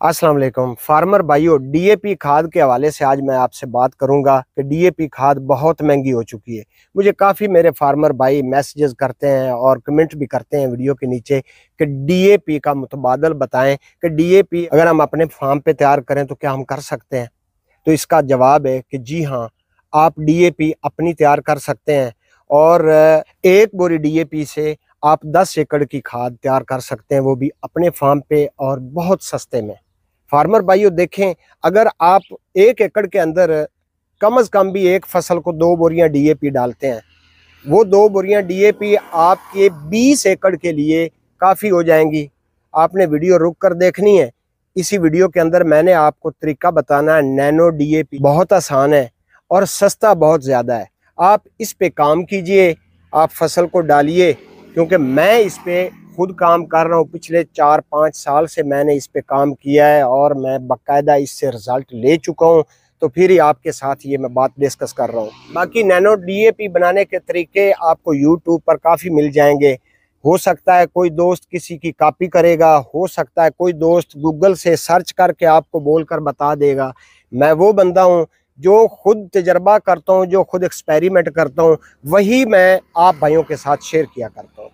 अस्सलाम वालेकुम फार्मर भाइयों, डीएपी खाद के हवाले से आज मैं आपसे बात करूंगा कि डीएपी खाद बहुत महंगी हो चुकी है। मुझे काफ़ी मेरे फार्मर भाई मैसेजेस करते हैं और कमेंट भी करते हैं वीडियो के नीचे कि डीएपी का मुतबादल बताएं कि डीएपी अगर हम अपने फार्म पे तैयार करें तो क्या हम कर सकते हैं। तो इसका जवाब है कि जी हाँ, आप डीएपी अपनी तैयार कर सकते हैं और एक बोरी डीएपी से आप 10 एकड़ की खाद तैयार कर सकते हैं, वो भी अपने फार्म पे और बहुत सस्ते में। फार्मर भाइयों देखें, अगर आप 1 एकड़ के अंदर कम से कम भी एक फसल को 2 बोरियां डीएपी डालते हैं, वो 2 बोरियां डीएपी आपके 20 एकड़ के लिए काफ़ी हो जाएंगी। आपने वीडियो रुक कर देखनी है। इसी वीडियो के अंदर मैंने आपको तरीका बताना है। नैनो डीएपी बहुत आसान है और सस्ता बहुत ज़्यादा है। आप इस पे काम कीजिए, आप फसल को डालिए, क्योंकि मैं इस पे खुद काम कर रहा हूँ। पिछले 4-5 साल से मैंने इस पे काम किया है और मैं बाकायदा इससे रिजल्ट ले चुका हूँ। तो फिर ही आपके साथ ये मैं बात डिस्कस कर रहा हूँ। बाकी नैनो डीएपी बनाने के तरीके आपको यूट्यूब पर काफ़ी मिल जाएंगे। हो सकता है कोई दोस्त किसी की कॉपी करेगा, हो सकता है कोई दोस्त गूगल से सर्च करके आपको बोलकर बता देगा। मैं वो बंदा हूँ जो खुद तजर्बा करता हूँ, जो खुद एक्सपेरिमेंट करता हूँ, वही मैं आप भाइयों के साथ शेयर किया करता हूँ।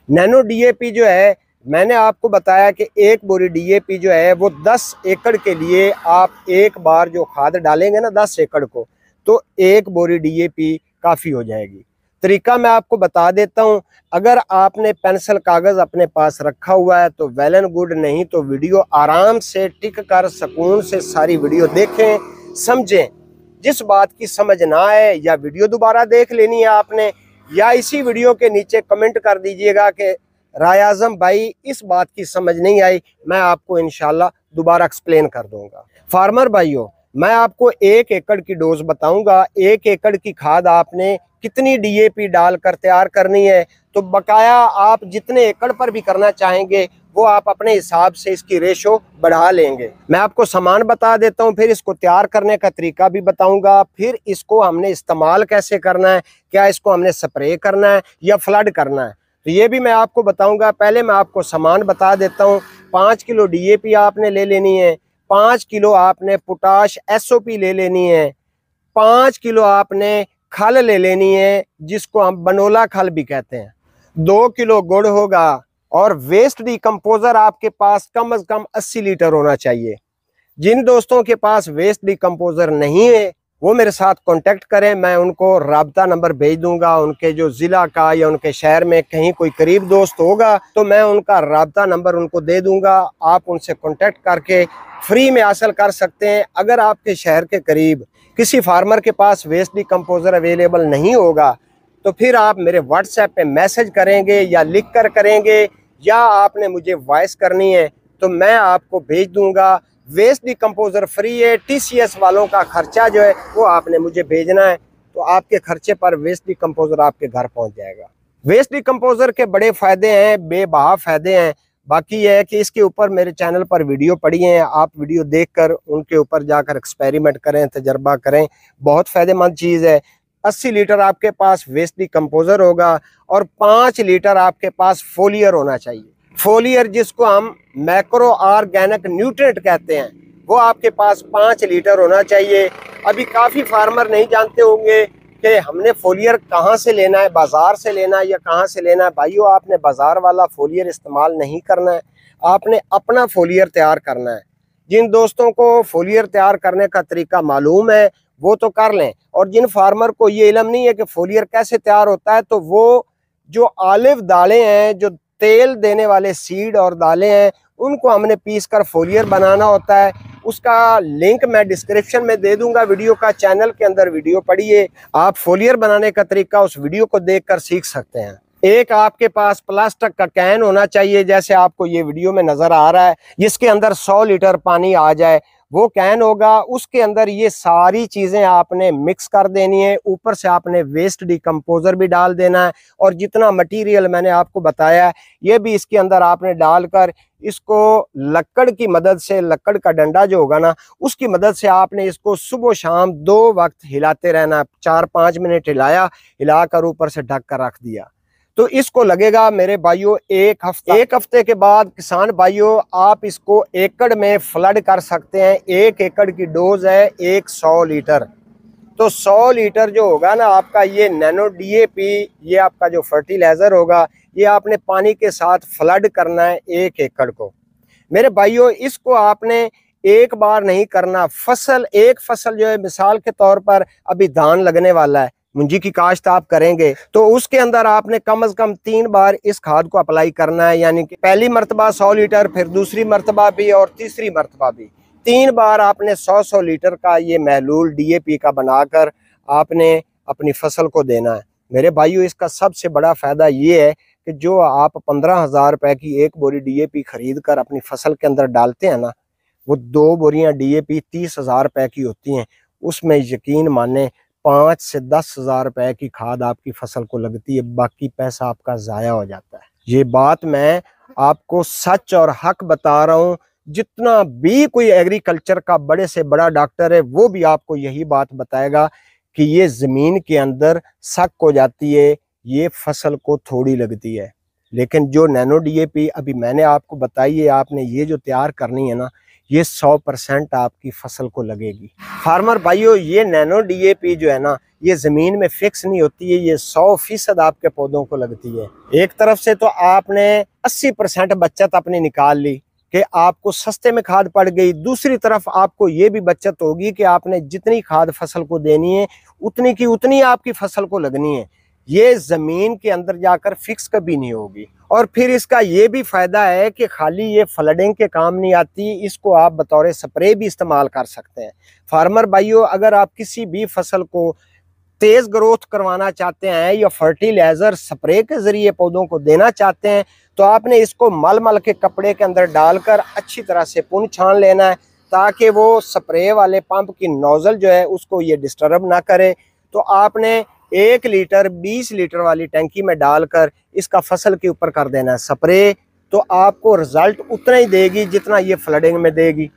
नैनो डीएपी जो है, मैंने आपको बताया कि एक बोरी डीएपी जो है वो 10 एकड़ के लिए आप एक बार जो खाद डालेंगे ना 10 एकड़ को, तो एक बोरी डीएपी काफ़ी हो जाएगी। तरीका मैं आपको बता देता हूं। अगर आपने पेंसिल कागज़ अपने पास रखा हुआ है तो वेल एंड गुड, नहीं तो वीडियो आराम से टिक कर सुकून से सारी वीडियो देखें, समझें। जिस बात की समझ ना आए या वीडियो दोबारा देख लेनी है आपने, या इसी वीडियो के नीचे कमेंट कर दीजिएगा कि राय आज़म भाई इस बात की समझ नहीं आई, मैं आपको इंशाल्लाह दोबारा एक्सप्लेन कर दूंगा। फार्मर भाइयों, मैं आपको 1 एकड़ की डोज बताऊंगा। 1 एकड़ की खाद आपने कितनी डीएपी डालकर तैयार करनी है, तो बकाया आप जितने एकड़ पर भी करना चाहेंगे वो आप अपने हिसाब से इसकी रेशो बढ़ा लेंगे। मैं आपको सामान बता देता हूँ, फिर इसको तैयार करने का तरीका भी बताऊंगा, फिर इसको हमने इस्तेमाल कैसे करना है, क्या इसको हमने स्प्रे करना है या फ्लड करना है, तो ये भी मैं आपको बताऊंगा। पहले मैं आपको सामान बता देता हूँ। 5 किलो डीएपी आपने ले लेनी है, 5 किलो आपने पोटाश एसओपी ले लेनी है, 5 किलो आपने खल ले लेनी है जिसको हम बनोला खल भी कहते हैं, 2 किलो गुड़ होगा, और वेस्ट डिकम्पोजर आपके पास कम से कम 80 लीटर होना चाहिए। जिन दोस्तों के पास वेस्ट डिकम्पोजर नहीं है वो मेरे साथ कांटेक्ट करें, मैं उनको राब्ता नंबर भेज दूंगा। उनके जो ज़िला का या उनके शहर में कहीं कोई करीब दोस्त होगा तो मैं उनका राब्ता नंबर उनको दे दूंगा। आप उनसे कांटेक्ट करके फ्री में हासिल कर सकते हैं। अगर आपके शहर के करीब किसी फार्मर के पास वेस्ट डिकम्पोजर अवेलेबल नहीं होगा तो फिर आप मेरे व्हाट्सएप पे मैसेज करेंगे या लिख कर करेंगे, या आपने मुझे वॉइस करनी है तो मैं आपको भेज दूंगा। वेस्ट डिकम्पोजर फ्री है। टीसीएस वालों का खर्चा जो है वो आपने मुझे भेजना है, तो आपके खर्चे पर वेस्ट डिकम्पोजर आपके घर पहुंच जाएगा। वेस्ट डिकम्पोजर के बड़े फ़ायदे हैं, बेबहा फ़ायदे हैं। बाकी यह है कि इसके ऊपर मेरे चैनल पर वीडियो पड़ी हैं, आप वीडियो देखकर उनके ऊपर जाकर एक्सपेरिमेंट करें, तजर्बा करें। बहुत फ़ायदेमंद चीज़ है। 80 लीटर आपके पास वेस्ट डिकम्पोजर होगा और 5 लीटर आपके पास फोलियर होना चाहिए। फोलियर जिसको हम मैक्रो ऑर्गेनिक न्यूट्रिएंट कहते हैं, वो आपके पास 5 लीटर होना चाहिए। अभी काफ़ी फार्मर नहीं जानते होंगे कि हमने फोलियर कहाँ से लेना है, बाज़ार से लेना है या कहाँ से लेना है। भाइयों, आपने बाज़ार वाला फोलियर इस्तेमाल नहीं करना है, आपने अपना फोलियर तैयार करना है। जिन दोस्तों को फोलियर तैयार करने का तरीका मालूम है वो तो कर लें, और जिन फार्मर को ये इल्म नहीं है कि फोलियर कैसे तैयार होता है, तो वो जो ऑलिव दालें हैं, जो तेल देने वाले सीड और दालें हैं, उनको हमने पीस कर फोलियर बनाना होता है। उसका लिंक मैं डिस्क्रिप्शन में दे दूंगा वीडियो का, चैनल के अंदर वीडियो पढ़िए। आप फोलियर बनाने का तरीका उस वीडियो को देखकर सीख सकते हैं। एक आपके पास प्लास्टिक का कैन होना चाहिए, जैसे आपको ये वीडियो में नजर आ रहा है, जिसके अंदर 100 लीटर पानी आ जाए, वो कैन होगा। उसके अंदर ये सारी चीज़ें आपने मिक्स कर देनी है। ऊपर से आपने वेस्ट डिकम्पोजर भी डाल देना है, और जितना मटेरियल मैंने आपको बताया है ये भी इसके अंदर आपने डालकर इसको लकड़ की मदद से, लकड़ का डंडा जो होगा ना उसकी मदद से आपने इसको सुबह शाम 2 वक्त हिलाते रहना। 4-5 मिनट हिलाया, हिलाकर ऊपर से ढक कर रख दिया। तो इसको लगेगा मेरे भाइयों एक हफ्ता। एक हफ्ते के बाद किसान भाइयों आप इसको एकड़ में फ्लड कर सकते हैं। 1 एकड़ की डोज है 100 लीटर। तो 100 लीटर जो होगा ना आपका ये नैनो डीएपी, ये आपका जो फर्टिलाइजर होगा, ये आपने पानी के साथ फ्लड करना है 1 एकड़ को। मेरे भाइयों इसको आपने एक बार नहीं करना। एक फसल जो है, मिसाल के तौर पर अभी धान लगने वाला है, मुंजी की काश्त आप करेंगे, तो उसके अंदर आपने कम से कम 3 बार इस खाद को अप्लाई करना है। यानी कि पहली मरतबा 100 लीटर, फिर दूसरी मरतबा भी और तीसरी मरतबा भी 3 बार आपने 100 लीटर का ये महलूल डीएपी का बनाकर आपने अपनी फसल को देना है। मेरे भाइयों इसका सबसे बड़ा फायदा ये है कि जो आप 15,000 रुपए की एक बोरी डीएपी खरीद कर अपनी फसल के अंदर डालते हैं ना, वो 2 बोरियां डीएपी 30,000 रुपए की होती हैं। उसमें यकीन माने 5 से 10,000 रुपए की खाद आपकी फसल को लगती है, बाकी पैसा आपका ज़ाया हो जाता है। ये बात मैं आपको सच और हक बता रहा हूँ। जितना भी कोई एग्रीकल्चर का बड़े से बड़ा डॉक्टर है वो भी आपको यही बात बताएगा कि ये ज़मीन के अंदर सक हो जाती है, ये फसल को थोड़ी लगती है। लेकिन जो नैनो डीएपी अभी मैंने आपको बताई है, आपने ये जो तैयार करनी है ना, ये 100% आपकी फसल को लगेगी। फार्मर भाइयों ये नैनो डीएपी जो है ना, ये ज़मीन में फिक्स नहीं होती है, ये 100% आपके पौधों को लगती है। एक तरफ से तो आपने 80% बचत अपनी निकाल ली कि आपको सस्ते में खाद पड़ गई। दूसरी तरफ आपको ये भी बचत होगी कि आपने जितनी खाद फसल को देनी है उतनी की उतनी आपकी फसल को लगनी है। ये ज़मीन के अंदर जाकर फिक्स कभी नहीं होगी। और फिर इसका ये भी फ़ायदा है कि खाली ये फ्लडिंग के काम नहीं आती, इसको आप बतौर स्प्रे भी इस्तेमाल कर सकते हैं। फार्मर भाइयों अगर आप किसी भी फसल को तेज़ ग्रोथ करवाना चाहते हैं या फर्टिलाइज़र स्प्रे के ज़रिए पौधों को देना चाहते हैं, तो आपने इसको मल के कपड़े के अंदर डालकर अच्छी तरह से पुन छान लेना है, ताकि वो स्प्रे वाले पंप की नोज़ल जो है उसको ये डिस्टर्ब ना करे। तो आपने 1 लीटर 20 लीटर वाली टंकी में डालकर इसका फसल के ऊपर कर देना है स्प्रे, तो आपको रिजल्ट उतना ही देगी जितना ये फ्लडिंग में देगी।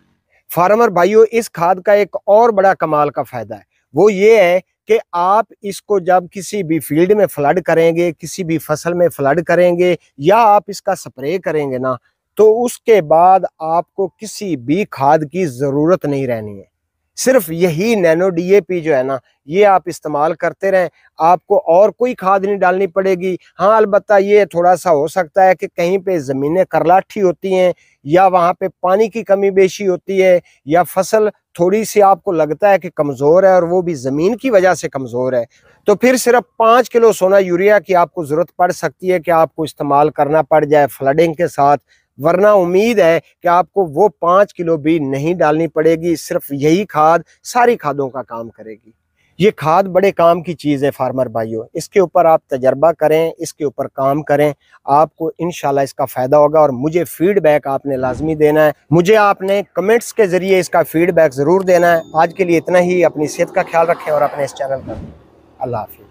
फार्मर भाइयों इस खाद का एक और बड़ा कमाल का फ़ायदा है, वो ये है कि आप इसको जब किसी भी फील्ड में फ्लड करेंगे, किसी भी फसल में फ्लड करेंगे या आप इसका स्प्रे करेंगे ना, तो उसके बाद आपको किसी भी खाद की ज़रूरत नहीं रहनी है। सिर्फ यही नैनो डीएपी जो है ना, ये आप इस्तेमाल करते रहें, आपको और कोई खाद नहीं डालनी पड़ेगी। हाँ अलबत्ता ये थोड़ा सा हो सकता है कि कहीं पे ज़मीनें करलाठी होती हैं या वहाँ पे पानी की कमी बेशी होती है या फसल थोड़ी सी आपको लगता है कि कमज़ोर है और वो भी ज़मीन की वजह से कमज़ोर है, तो फिर सिर्फ 5 किलो सोना यूरिया की आपको ज़रूरत पड़ सकती है कि आपको इस्तेमाल करना पड़ जाए फ्लडिंग के साथ। वरना उम्मीद है कि आपको वो 5 किलो भी नहीं डालनी पड़ेगी। सिर्फ यही खाद सारी खादों का काम करेगी। ये खाद बड़े काम की चीज़ है फार्मर भाइयों, इसके ऊपर आप तजर्बा करें, इसके ऊपर काम करें, आपको इंशाल्लाह इसका फ़ायदा होगा। और मुझे फीडबैक आपने लाजमी देना है, मुझे आपने कमेंट्स के ज़रिए इसका फीडबैक ज़रूर देना है। आज के लिए इतना ही। अपनी सेहत का ख्याल रखें और अपने इस चैनल पर। अल्लाह हाफ़िज़।